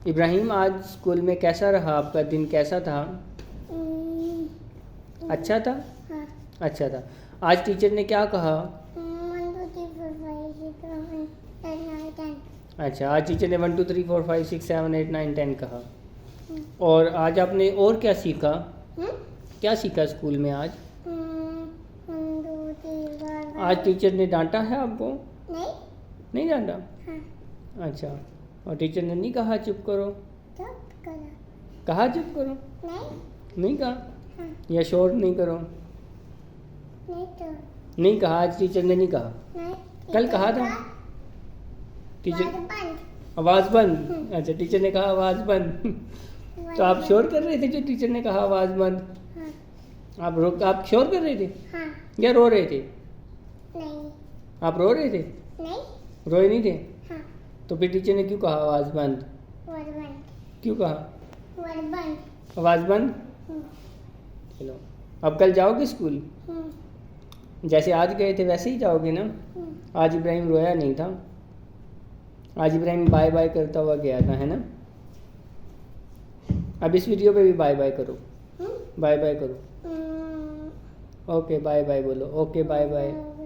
इब्राहिम, आज स्कूल में कैसा रहा आपका दिन? कैसा था? अच्छा था? हाँ। अच्छा था। आज टीचर ने क्या कहा? 1 2 3 4 5 6 7 8 9 10। अच्छा, आज टीचर ने 1 2 3 4 5 6 7 8 9 10 कहा। और आज आपने और क्या सीखा? क्या सीखा स्कूल में आज? 1 2 3 4 आज टीचर ने डांटा है आपको? नहीं। नहीं डांटा? हाँ। अच्छा। और टीचर ने नहीं कहा चुप करो? चुप करो। कहा चुप करो? नहीं। नहीं कहा? हाँ। या शोर नहीं करो? नहीं तो। नहीं कहा आज टीचर ने? नहीं कहा? नहीं। कल कहा था टीचर? आवाज़ बंद। आवाज़ बंद। अच्छा, टीचर ने कहा आवाज़ बंद। तो आप शोर कर रहे थे जो टीचर ने कहा आवाज़ बंद? हाँ। आप शोर कर रहे थे हाँ। या रो रहे थे? नहीं। आप रो रहे थे? नहीं। रोए नहीं थे? हाँ। तो फिर टीचर ने क्यों कहा आवाज़ बंद? वर्ड बंद। क्यों कहा वर्ड बंद। आवाज़ बंद? चलो, अब कल जाओगे स्कूल? जैसे आज गए थे वैसे ही जाओगे ना? आज इब्राहिम रोया नहीं था। आज इब्राहिम बाय बाय करता हुआ गया था, है ना? अब इस वीडियो पे भी बाय बाय करो। बाय बाय करो। ओके बाय बाय बोलो। Okay bye bye.